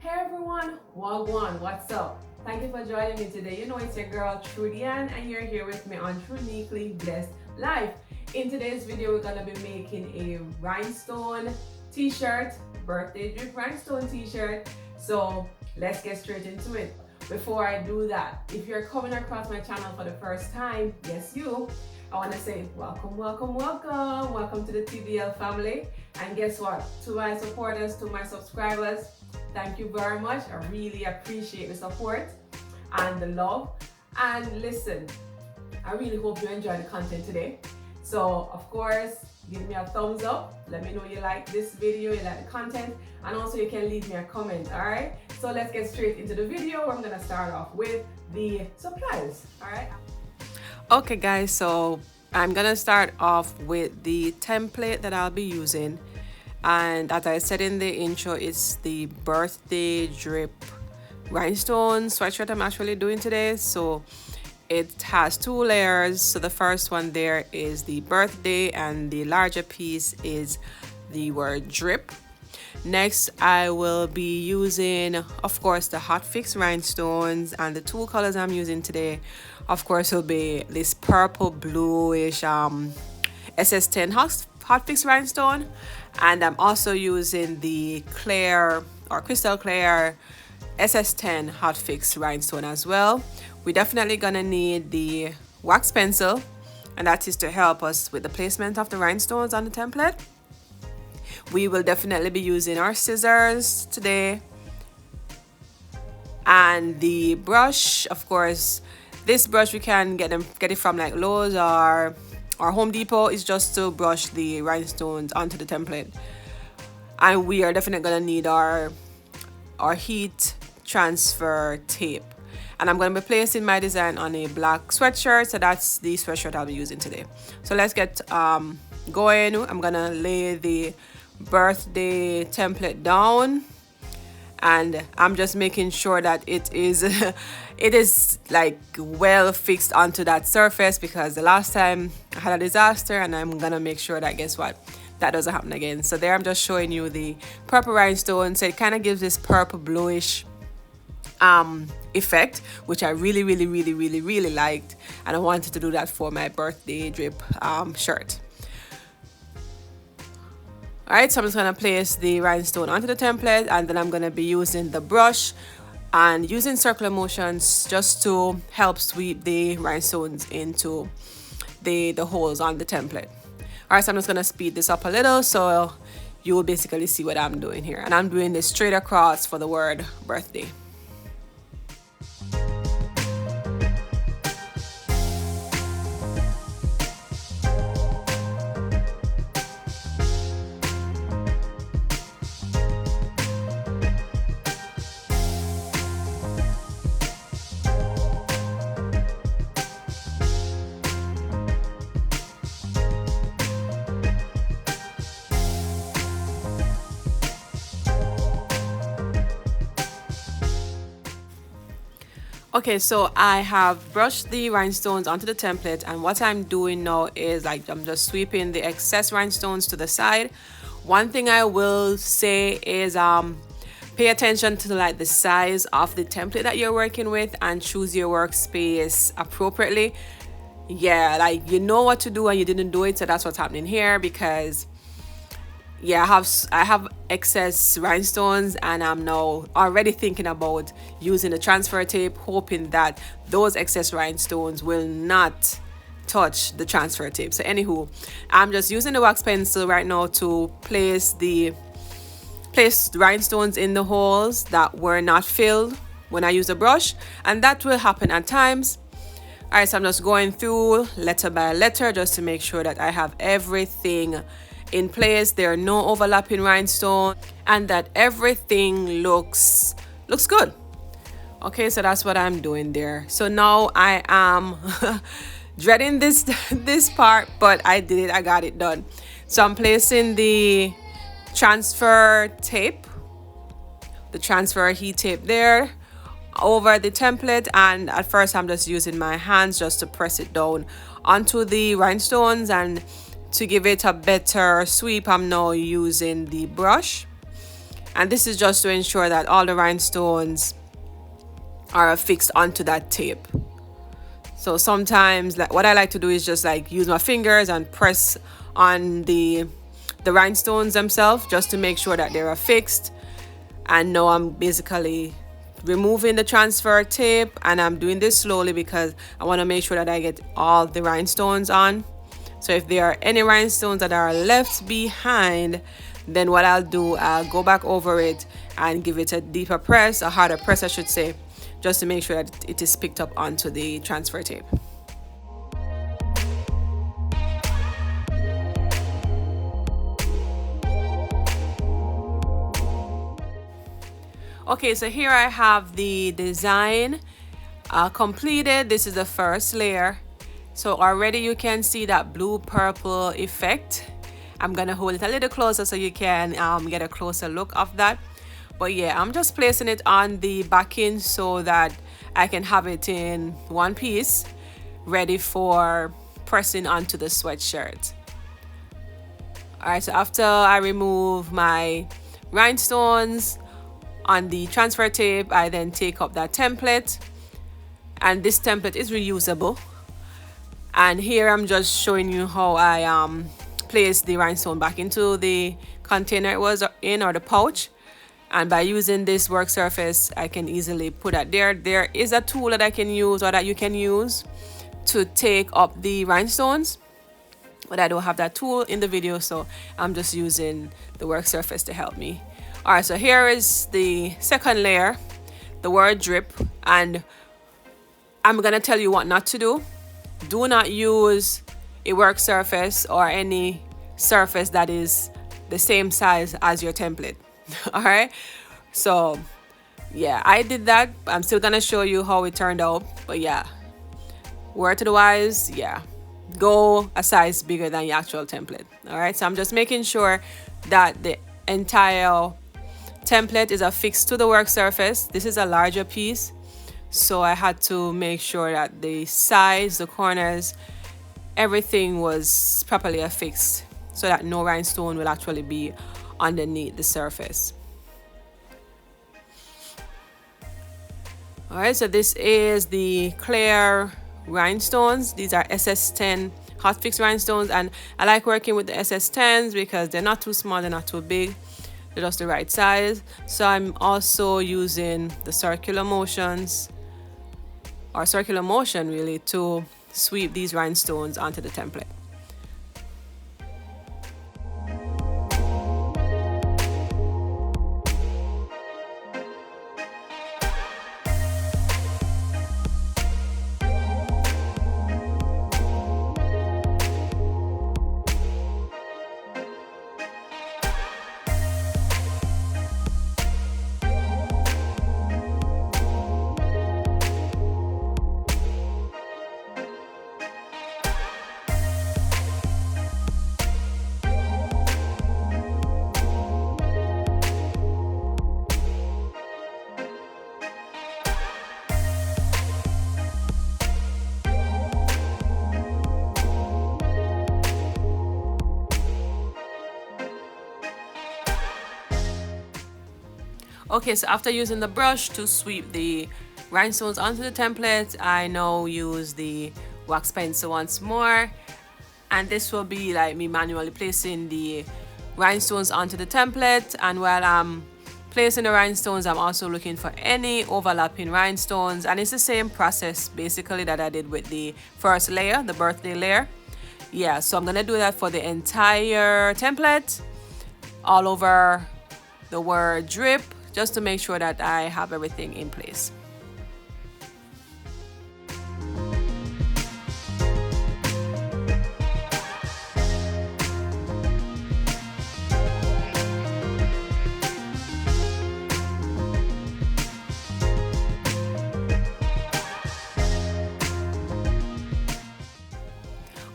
Hey everyone, Wagwan, what's up? Thank you for joining me today. You know it's your girl Trudy Ann and you're here with me on Uniquely Blessed Life. In today's video, we're gonna be making a rhinestone t-shirt, birthday drip rhinestone t-shirt. So let's get straight into it. Before I do that, if you're coming across my channel for the first time, yes you, I want to say welcome, welcome, welcome. Welcome to the TBL family. And guess what? To my supporters, to my subscribers, thank you very much. I really appreciate the support and the love. And listen, I really hope you enjoy the content today. So of course, give me a thumbs up. Let me know you like this video, you like the content, and also you can leave me a comment, all right? So let's get straight into the video where I'm gonna start off with the supplies, all right? Okay guys, so I'm gonna start off with the template that I'll be using. And as I said in the intro, it's the birthday drip rhinestone sweatshirt I'm actually doing today. So it has two layers. So the first one there is the birthday and the larger piece is the word drip. Next, I will be using, of course, the Hotfix Rhinestones, and the two colors I'm using today, of course, will be this purple bluish SS10 Hotfix Rhinestone, and I'm also using the clear or crystal clear SS10 Hotfix Rhinestone as well. We're definitely gonna need the wax pencil, and that is to help us with the placement of the rhinestones on the template. We will definitely be using our scissors today, and the brush. Of course, this brush we can get it from like Lowe's or Home Depot. Is just to brush the rhinestones onto the template. And we are definitely gonna need our heat transfer tape, and I'm gonna be placing my design on a black sweatshirt, so that's the sweatshirt I'll be using today. So let's get going. I'm gonna lay the birthday template down, and I'm just making sure that it is like well fixed onto that surface, because the last time I had a disaster, and I'm gonna make sure that, guess what, that doesn't happen again. So there I'm just showing you the purple rhinestone, so it kind of gives this purple bluish effect, which I really liked, and I wanted to do that for my birthday drip shirt. Alright, so I'm just going to place the rhinestone onto the template, and then I'm going to be using the brush and using circular motions just to help sweep the rhinestones into the holes on the template. Alright, so I'm just going to speed this up a little so you will basically see what I'm doing here. And I'm doing this straight across for the word birthday. Okay, so I have brushed the rhinestones onto the template, and what I'm doing now is like I'm just sweeping the excess rhinestones to the side. One thing I will say is pay attention to like the size of the template that you're working with and choose your workspace appropriately. Yeah, like you know what to do and you didn't do it, so that's what's happening here, because yeah, I have excess rhinestones, and I'm now already thinking about using the transfer tape, hoping that those excess rhinestones will not touch the transfer tape. So anywho, I'm just using the wax pencil right now to place the rhinestones in the holes that were not filled when I use the brush, and that will happen at times. Alright, so I'm just going through letter by letter just to make sure that I have everything in place, there are no overlapping rhinestone, and that everything looks good. Okay, so that's what I'm doing there. So now I am dreading this part, but I did it, I got it done. So I'm placing the transfer tape, the transfer heat tape there over the template, and at first I'm just using my hands just to press it down onto the rhinestones, and to give it a better sweep I'm now using the brush. And this is just to ensure that all the rhinestones are affixed onto that tape. So sometimes, like, what I like to do is just like use my fingers and press on the rhinestones themselves just to make sure that they're affixed. And now I'm basically removing the transfer tape, and I'm doing this slowly because I want to make sure that I get all the rhinestones on. So if there are any rhinestones that are left behind, then what I'll do, I'll go back over it and give it a deeper press, a harder press I should say, just to make sure that it is picked up onto the transfer tape. Okay, so here I have the design completed. This is the first layer. So already you can see that blue purple effect. I'm gonna hold it a little closer so you can get a closer look of that. But yeah, I'm just placing it on the backing so that I can have it in one piece, ready for pressing onto the sweatshirt. Alright, so after I remove my rhinestones on the transfer tape, I then take up that template, and this template is reusable. And here I'm just showing you how I place the rhinestone back into the container it was in, or the pouch. And by using this work surface, I can easily put that there. There is a tool that I can use, or that you can use, to take up the rhinestones, but I don't have that tool in the video, so I'm just using the work surface to help me. Alright, so here is the second layer, the word drip, and I'm gonna tell you what not to do. Do not use a work surface or any surface that is the same size as your template. Alright, so yeah, I did that. I'm still gonna show you how it turned out, but yeah, word to the wise, yeah, go a size bigger than your actual template. Alright, so I'm just making sure that the entire template is affixed to the work surface. This is a larger piece, so I had to make sure that the sides, the corners, everything was properly affixed so that no rhinestone will actually be underneath the surface. Alright, so this is the clear rhinestones. These are SS10 Hotfix rhinestones, and I like working with the SS10s because they're not too small, they're not too big, they're just the right size. So I'm also using the circular motions, or circular motion really, to sweep these rhinestones onto the template. Okay, so after using the brush to sweep the rhinestones onto the template, I now use the wax pencil once more, and this will be like me manually placing the rhinestones onto the template. And while I'm placing the rhinestones, I'm also looking for any overlapping rhinestones, and it's the same process basically that I did with the first layer, the birthday layer. Yeah, so I'm gonna do that for the entire template, all over the word drip, just to make sure that I have everything in place.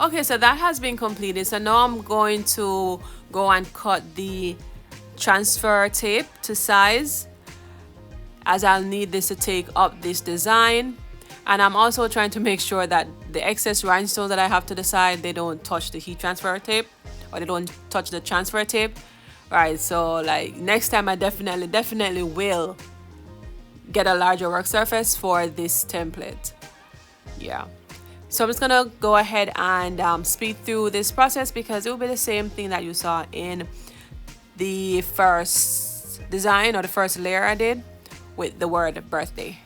Okay, so that has been completed. So now I'm going to go and cut the transfer tape to size, as I'll need this to take up this design. And I'm also trying to make sure that the excess rhinestones that I have to the side, they don't touch the heat transfer tape, or they don't touch the transfer tape. Right, so like next time I definitely will get a larger work surface for this template. Yeah, so I'm just gonna go ahead and speed through this process because it will be the same thing that you saw in the first design or the first layer I did with the word birthday.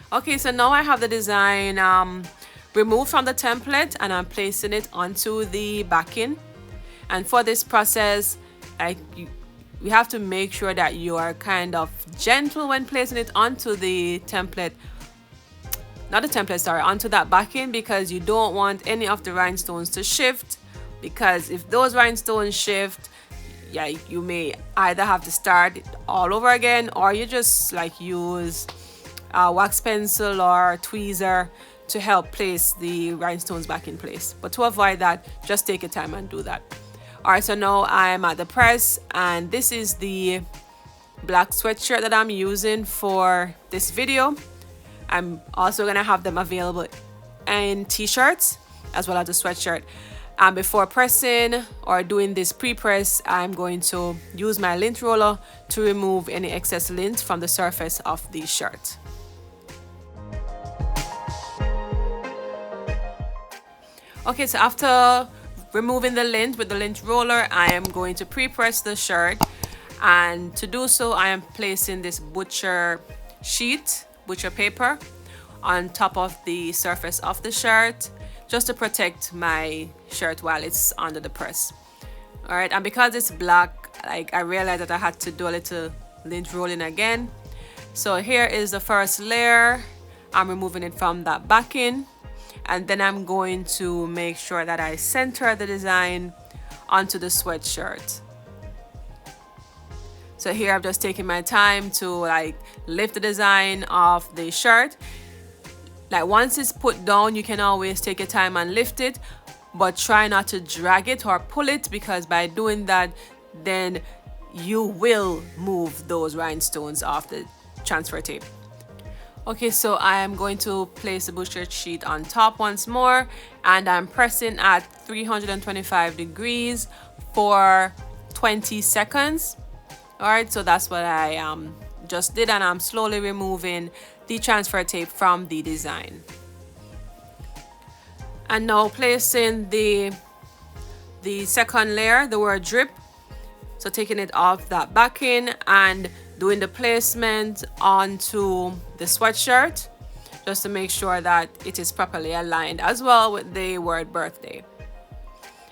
Okay, so now I have the design removed from the template and I'm placing it onto the backing. And for this process, we have to make sure that you are kind of gentle when placing it onto the template. Not the template, sorry, onto that backing, because you don't want any of the rhinestones to shift, because if those rhinestones shift, yeah, you may either have to start it all over again, or you just like use a wax pencil or tweezer to help place the rhinestones back in place. But to avoid that, just take your time and do that. All right, so now I'm at the press, and this is the black sweatshirt that I'm using for this video. I'm also gonna have them available in t-shirts as well as the sweatshirt. And before pressing or doing this pre-press, I'm going to use my lint roller to remove any excess lint from the surface of the shirt. Okay, so after removing the lint with the lint roller, I am going to pre-press the shirt. And to do so, I am placing this butcher paper on top of the surface of the shirt, just to protect my shirt while it's under the press. All right, and because it's black, like I realized that I had to do a little lint rolling again. So here is the first layer. I'm removing it from that backing, and then I'm going to make sure that I center the design onto the sweatshirt. So here I've just taken my time to like lift the design of the shirt. Like once it's put down, you can always take your time and lift it, but try not to drag it or pull it, because by doing that, then you will move those rhinestones off the transfer tape. Okay, so I am going to place the butcher sheet on top once more, and I'm pressing at 325 degrees for 20 seconds. All right, so that's what I just did, and I'm slowly removing the transfer tape from the design. And now placing the second layer, the word drip. So taking it off that backing and doing the placement onto the sweatshirt, just to make sure that it is properly aligned as well with the word birthday.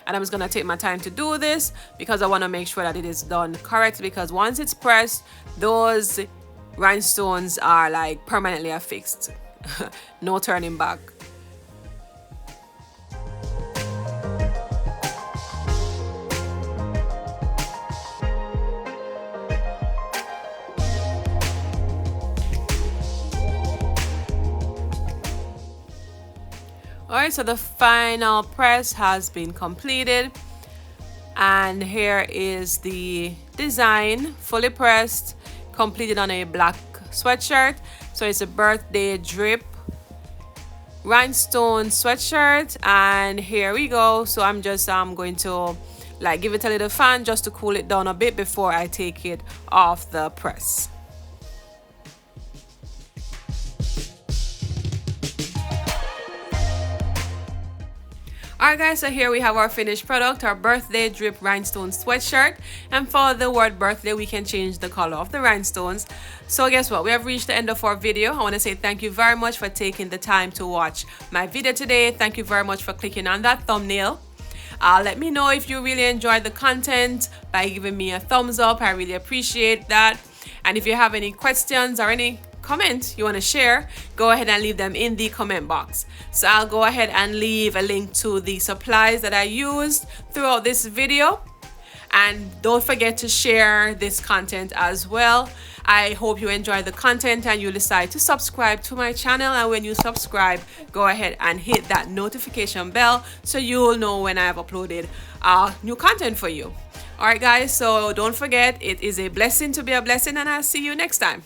And I'm just gonna take my time to do this because I wanna make sure that it is done correctly, because once it's pressed, those rhinestones are like permanently affixed. No turning back. Alright, so the final press has been completed, and here is the design fully pressed, completed on a black sweatshirt. So it's a birthday drip rhinestone sweatshirt, and here we go. So I'm just going to like give it a little fan just to cool it down a bit before I take it off the press. Alright guys, so here we have our finished product, our birthday drip rhinestone sweatshirt. And for the word birthday, we can change the color of the rhinestones. So guess what, we have reached the end of our video. I want to say thank you very much for taking the time to watch my video today. Thank you very much for clicking on that thumbnail. Let me know if you really enjoyed the content by giving me a thumbs up. I really appreciate that. And if you have any questions or any comment you want to share, go ahead and leave them in the comment box. So I'll go ahead and leave a link to the supplies that I used throughout this video. And don't forget to share this content as well. I hope you enjoy the content and you decide to subscribe to my channel. And when you subscribe, go ahead and hit that notification bell so you will know when I have uploaded new content for you. All right, guys, so don't forget, it is a blessing to be a blessing, and I'll see you next time.